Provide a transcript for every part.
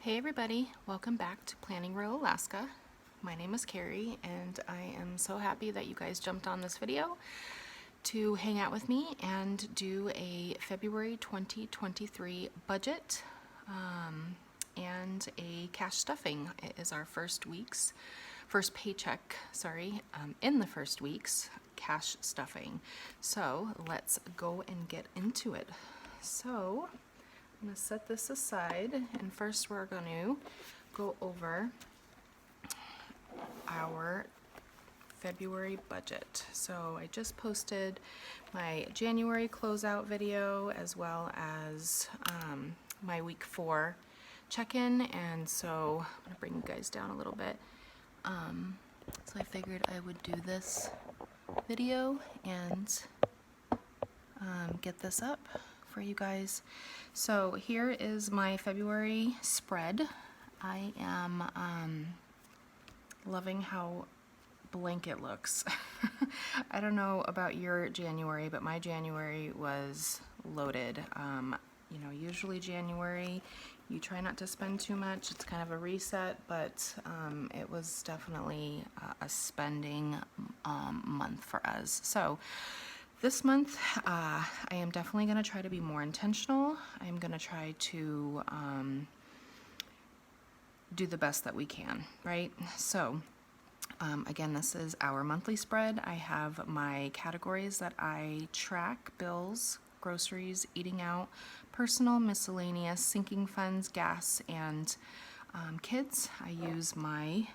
Hey everybody, welcome back to Planning Rural Alaska. My name is Carrie and I am so happy that you guys jumped on this video to hang out with me and do a February 2023 budget and a cash stuffing. It is our first paycheck, in the first week's cash stuffing. So let's go and get into it. So I'm going to set this aside, and first we're going to go over our February budget. So I just posted my January closeout video as well as my week 4 check-in, and so I'm going to bring you guys down a little bit. So I figured I would do this video and get this up for you guys. So here is my February spread. I am loving how blank it looks. I don't know about your January, but my January was loaded. You know, usually January you try not to spend too much. It's kind of a reset, but it was definitely a spending month for us. So this month, I am definitely going to try to be more intentional. I'm going to try to do the best that we can, right? So, again, this is our monthly spread. I have my categories that I track: bills, groceries, eating out, personal, miscellaneous, sinking funds, gas, and kids. I use my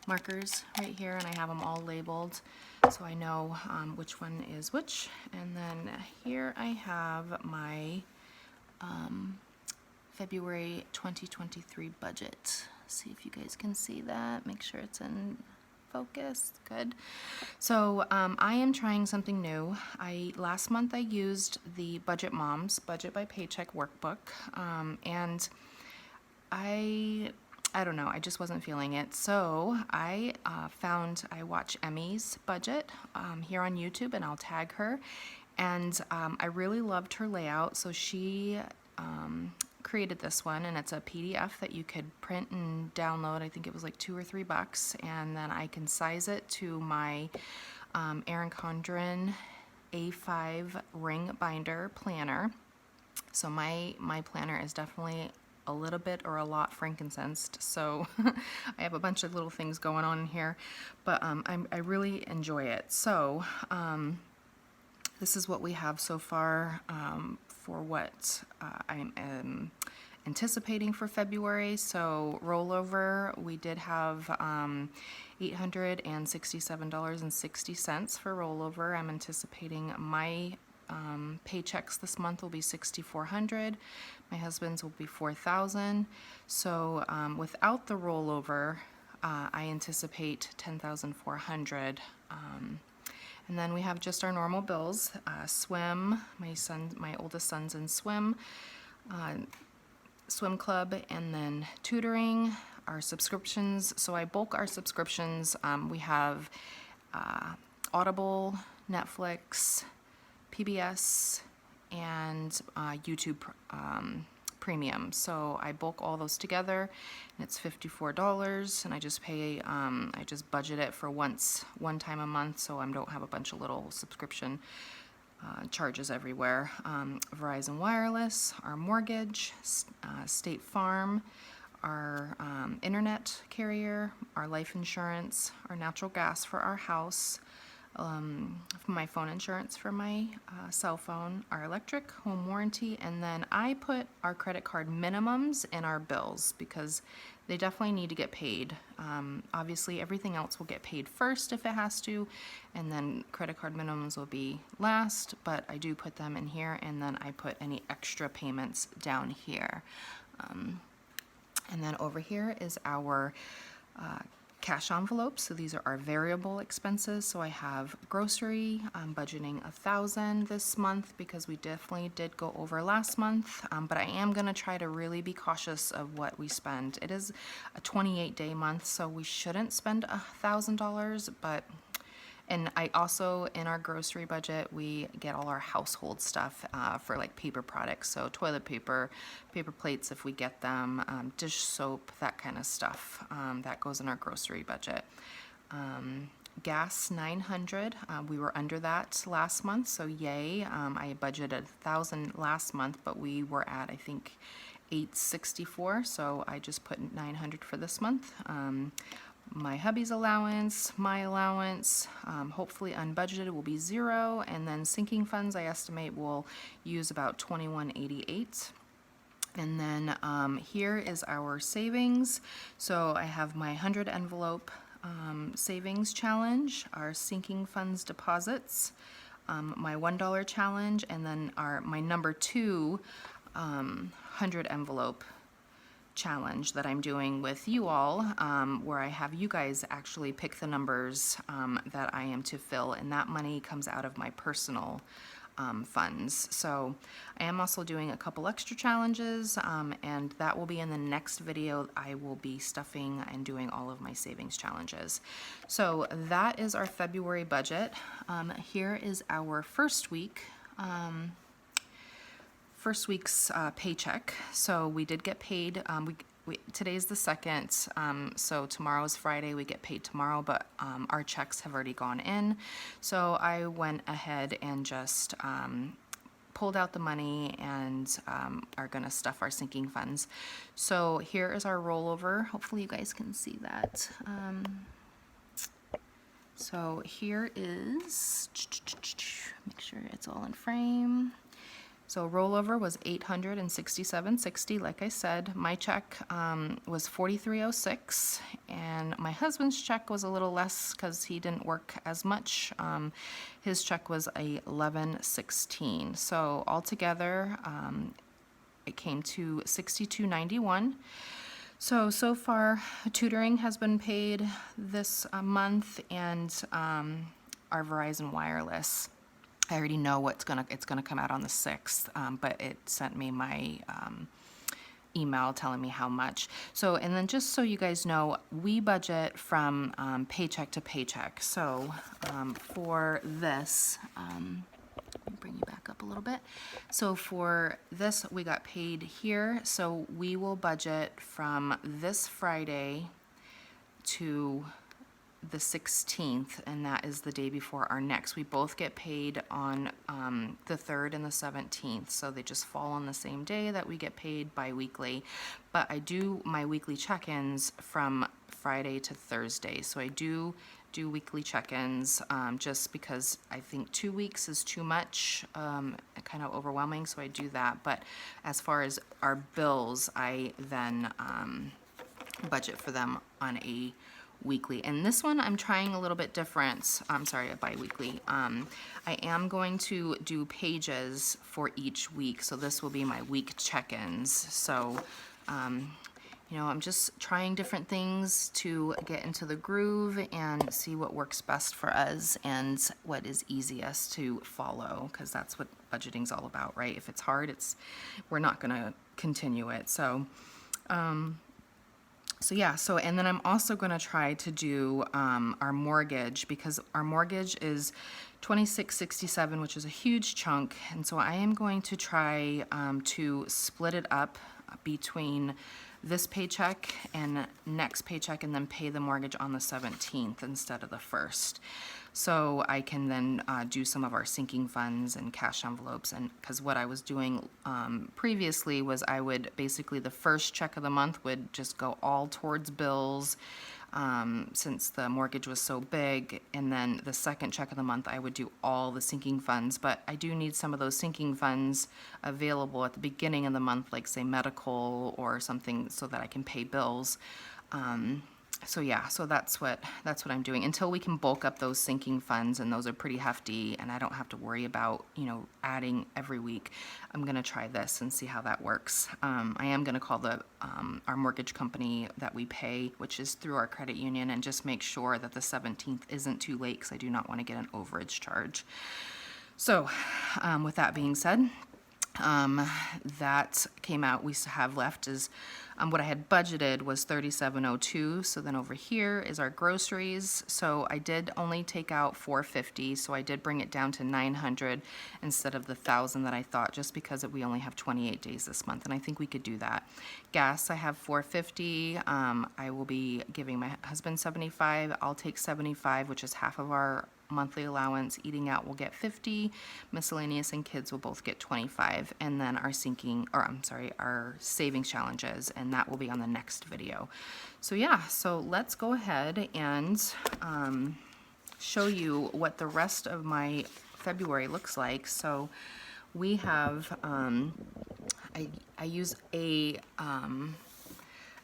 markers right here, and I have them all labeled so I know which one is which. And then here I have my February 2023 budget. See if you guys can see that. Make sure it's in focus. Good. So I am trying something new. Last month I used the Budget Moms Budget by Paycheck workbook, and I don't know, I just wasn't feeling it. So I watch Emmy's budget here on YouTube, and I'll tag her. And I really loved her layout. So she created this one, and it's a PDF that you could print and download. I think it was like $2 or $3. And then I can size it to my Erin Condren A5 ring binder planner. So my planner is definitely a little bit or a lot frankincenced, so I have a bunch of little things going on in here, but I really enjoy it. So this is what we have so far for what I'm anticipating for February. So rollover, we did have $867.60 for rollover. I'm anticipating my paychecks this month will be $6,400. My husband's will be $4,000. So without the rollover, I anticipate $10,400. And then we have just our normal bills. Swim, my oldest son's in swim club, and then tutoring, our subscriptions. So I bulk our subscriptions. We have Audible, Netflix, PBS, and YouTube Premium. So I bulk all those together, and it's $54, and I just pay, I just budget it for one time a month, so I don't have a bunch of little subscription charges everywhere. Verizon Wireless, our mortgage, State Farm, our internet carrier, our life insurance, our natural gas for our house, my phone insurance for my cell phone, our electric, home warranty, and then I put our credit card minimums in our bills because they definitely need to get paid. Obviously, everything else will get paid first if it has to, and then credit card minimums will be last, but I do put them in here, and then I put any extra payments down here. And then over here is our cash envelopes. So these are our variable expenses. So I have grocery. I'm budgeting $1,000 this month because we definitely did go over last month. But I am going to try to really be cautious of what we spend. It is a 28-day month, so we shouldn't spend $1,000, but And I also, in our grocery budget, we get all our household stuff for like paper products. So toilet paper, paper plates if we get them, dish soap, that kind of stuff. That goes in our grocery budget. Gas 900. We were under that last month, so yay. I budgeted 1,000 last month, but we were at, I think, 864, so I just put 900 for this month. My hubby's allowance, my allowance, hopefully unbudgeted will be 0, and then sinking funds I estimate will use about 2188. And then here is our savings. So I have my 100 envelope savings challenge, our sinking funds deposits, my $1 challenge, and then my number 2 100 envelope challenge that I'm doing with you all, where I have you guys actually pick the numbers that I am to fill, and that money comes out of my personal funds. So I am also doing a couple extra challenges, and that will be in the next video. I will be stuffing and doing all of my savings challenges. So that is our February budget. Here is our first week's paycheck. So we did get paid. Today's the 2nd, so tomorrow's Friday. We get paid tomorrow, but our checks have already gone in. So I went ahead and just pulled out the money and are going to stuff our sinking funds. So here is our rollover. Hopefully you guys can see that. So here is, make sure it's all in frame. So rollover was $867.60, like I said. My check was $43.06, and my husband's check was a little less because he didn't work as much. His check was $11.16. So altogether, it came to $62.91. So far, tutoring has been paid this month, and our Verizon Wireless. I already know it's gonna come out on the 6th, but it sent me my email telling me how much. So, and then just so you guys know, we budget from paycheck to paycheck. So for this, let me bring you back up a little bit. So for this, we got paid here. So we will budget from this Friday to the 16th, and that is the day before our next. We both get paid on the 3rd and the 17th, so they just fall on the same day that we get paid bi-weekly. But I do my weekly check-ins from Friday to Thursday, so I do weekly check-ins just because I think 2 weeks is too much, kind of overwhelming, so I do that. But as far as our bills, I then budget for them on a weekly. And this one I'm trying a little bit different. I'm sorry, a bi-weekly. I am going to do pages for each week, so this will be my week check-ins. So you know, I'm just trying different things to get into the groove and see what works best for us and what is easiest to follow, because that's what budgeting's all about, right? If it's hard, we're not gonna continue it. So yeah, and then I'm also going to try to do our mortgage, because our mortgage is $26.67, which is a huge chunk, and so I am going to try to split it up between this paycheck and next paycheck, and then pay the mortgage on the 17th instead of the 1st. So I can then do some of our sinking funds and cash envelopes. And because what I was doing previously was I would basically, the first check of the month would just go all towards bills, since the mortgage was so big, and then the second check of the month I would do all the sinking funds. But I do need some of those sinking funds available at the beginning of the month, like say medical or something, so that I can pay bills. So yeah, so that's what I'm doing until we can bulk up those sinking funds, and those are pretty hefty, and I don't have to worry about, you know, adding every week. I'm gonna try this and see how that works. I am gonna call our mortgage company that we pay, which is through our credit union, and just make sure that the 17th isn't too late, because I do not want to get an overage charge. So with that being said, That came out, we have left is, what I had budgeted was $37.02. So then over here is our groceries. So I did only take out $450. So I did bring it down to $900 instead of the $1,000 that I thought, just because we only have 28 days this month. And I think we could do that. Gas, I have $450. I will be giving my husband $75. I'll take $75, which is half of our monthly allowance. Eating out will get $50, miscellaneous and kids will both get $25, and then our our savings challenges, and that will be on the next video. So yeah, so let's go ahead and show you what the rest of my February looks like. So we have, I use a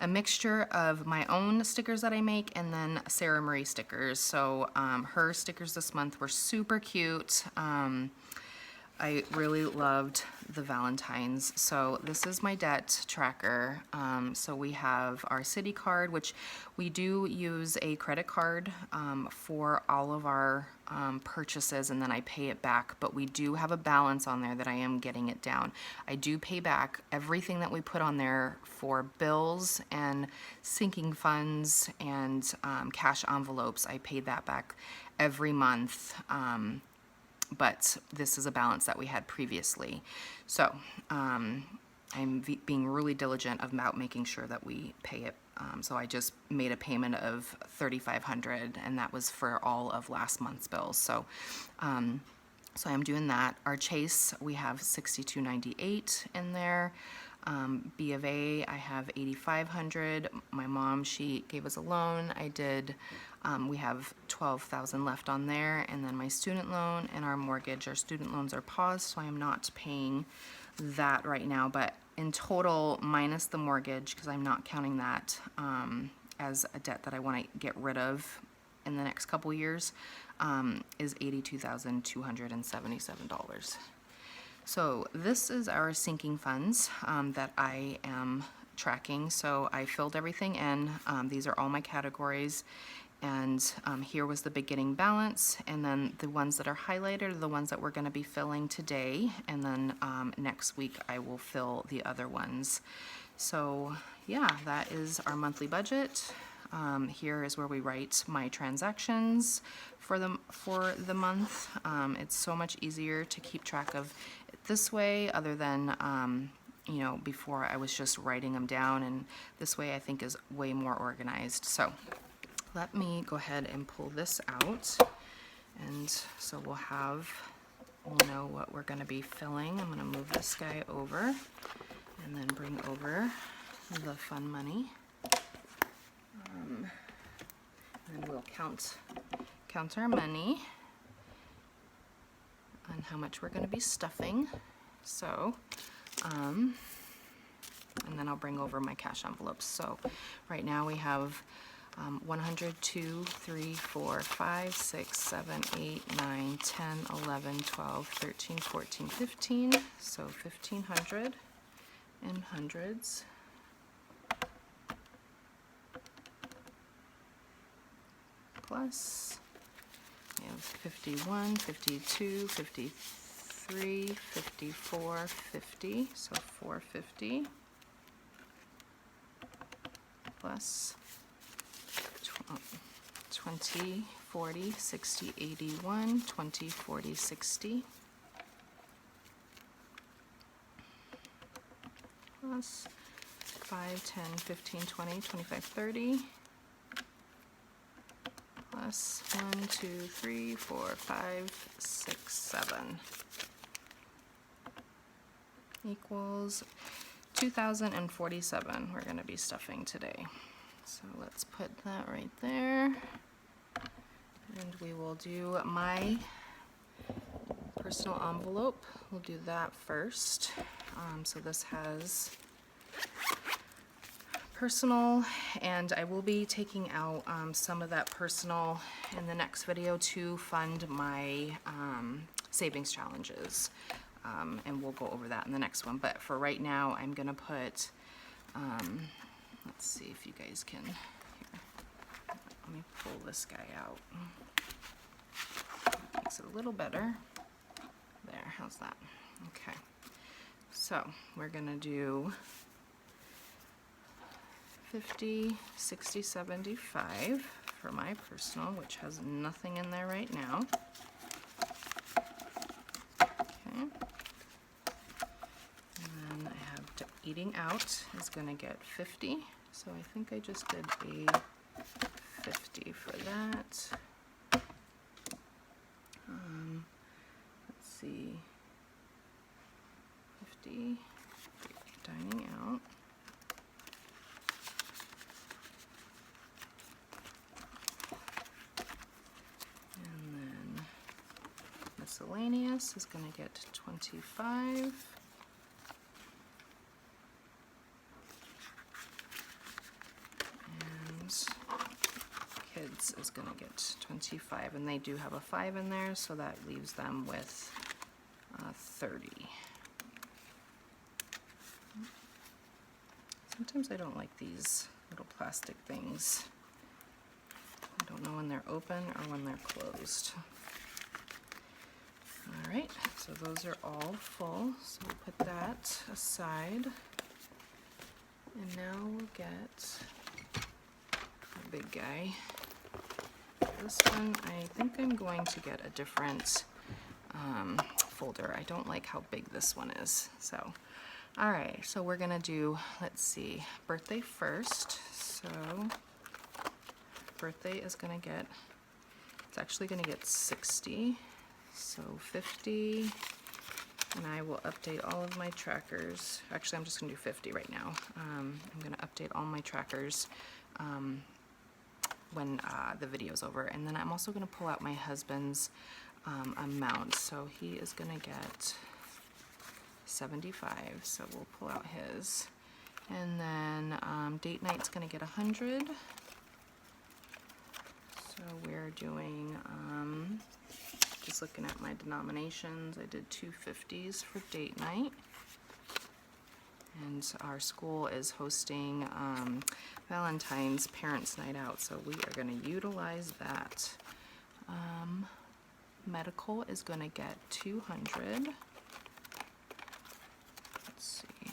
mixture of my own stickers that I make and then Sarah Marie stickers. So her stickers this month were super cute. I really loved the Valentines. So this is my debt tracker. So we have our city card, which we do use a credit card for all of our purchases, and then I pay it back, but we do have a balance on there that I am getting it down. I do pay back everything that we put on there for bills and sinking funds and cash envelopes. I pay that back every month. But this is a balance that we had previously. So I'm being really diligent about making sure that we pay it. So I just made a payment of $3,500, and that was for all of last month's bills. So so I'm doing that. Our Chase, we have $62.98 in there. B of A, I have $8,500. My mom, she gave us a loan. I did, we have $12,000 left on there, and then my student loan and our mortgage. Our student loans are paused, so I am not paying that right now, but in total, minus the mortgage, because I'm not counting that as a debt that I want to get rid of in the next couple years, is $82,277. So this is our sinking funds that I am tracking. So I filled everything in. These are all my categories. And here was the beginning balance. And then the ones that are highlighted are the ones that we're going to be filling today. And then next week I will fill the other ones. So yeah, that is our monthly budget. Here is where we write my transactions for the month. It's so much easier to keep track of it this way, other than you know, before I was just writing them down, and this way I think is way more organized. So let me go ahead and pull this out, and so we'll know what we're going to be filling. I'm going to move this guy over and then bring over the fun money. And we'll count our money on how much we're going to be stuffing. So, and then I'll bring over my cash envelopes. So right now we have 100, 2, 3, 4, 5, 6, 7, 8, 9, 10, 11, 12, 13, 14, 15. So 1,500 in hundreds. Plus, we have 51, 52, 53, 54, 50, so 450, plus 20, 40, 60, 81, 20, 40, 60, plus 5, 10, 15, 20, 25, 30, plus 1, 2, 3, 4, 5, 6, 7 equals 2,047 we're going to be stuffing today. So let's put that right there, and we will do my personal envelope. We'll do that first. So this has personal, and I will be taking out some of that personal in the next video to fund my savings challenges, and we'll go over that in the next one. But for right now, I'm gonna put let's see if you guys can here. Let me pull this guy out. Makes it a little better. There, how's that? Okay. So we're gonna do 50, 60, 75 for my personal, which has nothing in there right now. Okay. And then I have eating out is gonna get 50. So I think I just did a 50 for that. Let's see, 50, dining out. And then miscellaneous is going to get 25. And kids is going to get 25, and they do have a 5 in there, so that leaves them with 30. Sometimes I don't like these little plastic things. I don't know when they're open or when they're closed. All right, so those are all full, so we'll put that aside. And now we'll get a big guy. This one, I think I'm going to get a different folder. I don't like how big this one is. So, all right, so we're gonna do, let's see, birthday first. So birthday is gonna get, it's actually gonna get 60. So 50, and I will update all of my trackers. Actually, I'm just gonna do 50 right now. I'm gonna update all my trackers when the video's over. And then I'm also gonna pull out my husband's amount. So he is gonna get 75, so we'll pull out his. And then date night's gonna get 100. So we're doing, just looking at my denominations, I did 2 50s for date night. And our school is hosting Valentine's Parents Night Out, so we are going to utilize that. Medical is going to get 200. Let's see.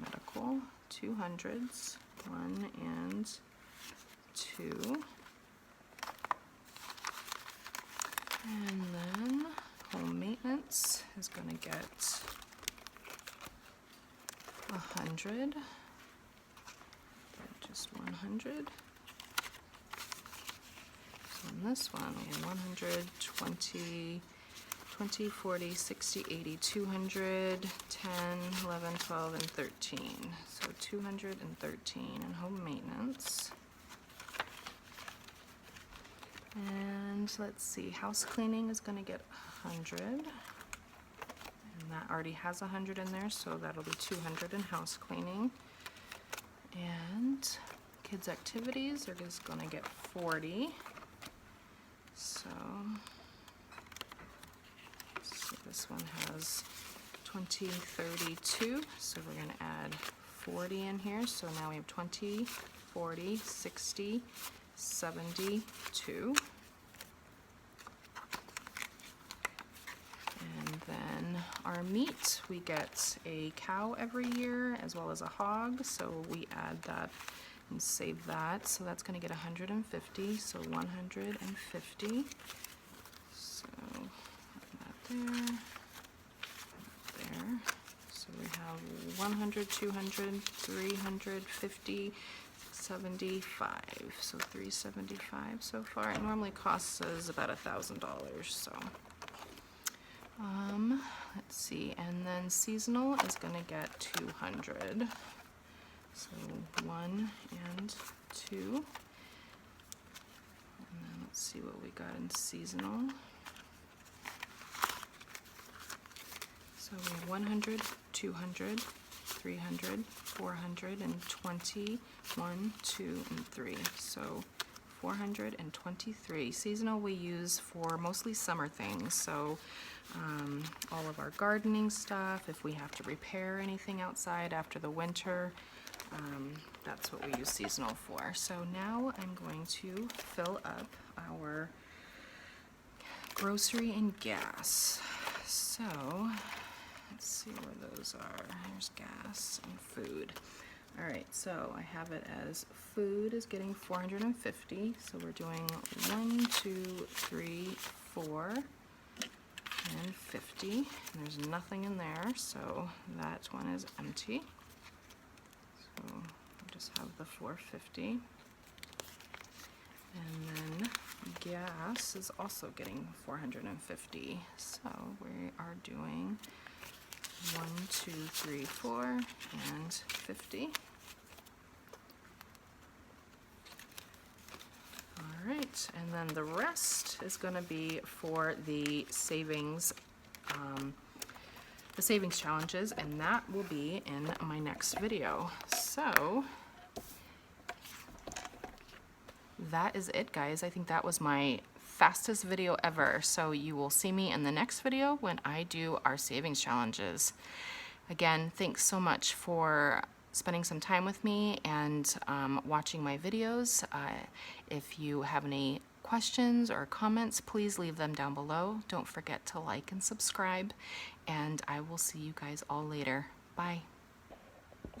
Medical, 200s, 1 and 2. And then home maintenance is going to get 100, just 100. So in this one, we have 100, 20, 20, 40, 60, 80, 200, 10, 11, 12, and 13. So 213 in home maintenance. And let's see, house cleaning is going to get 100. And that already has 100 in there, so that'll be 200 in house cleaning. And kids' activities are just going to get 40. So, let's see, this one has 20, 32, so we're going to add 40 in here. So now we have 20, 40, 60, 72. And then our meat, we get a cow every year as well as a hog, so we add that and save that. So that's going to get 150, so 150. So that there, there. So we have 100, 200, 350, 75. So 375 so far. It normally costs us about $1,000. So let's see, and then seasonal is going to get 200. So 1 and 2. And then let's see what we got in seasonal. So we have 100, 200, 300, 400, and 20, 1, 2, and 3. So 423. Seasonal we use for mostly summer things, so all of our gardening stuff, if we have to repair anything outside after the winter, that's what we use seasonal for. So now I'm going to fill up our grocery and gas. So let's see where those are. There's gas and food. All right, so I have it as food is getting 450. So we're doing 1, 2, 3, 4, and 50. And there's nothing in there, so that one is empty. So I'll just have the 450. And then gas is also getting 450. So we are doing 1, 2, 3, 4, and 50. All right, and then the rest is going to be for the savings challenges, and that will be in my next video. So that is it, guys. I think that was my fastest video ever. So you will see me in the next video when I do our savings challenges. Again, thanks so much for spending some time with me and watching my videos. If you have any questions or comments, please leave them down below. Don't forget to like and subscribe, and I will see you guys all later. Bye.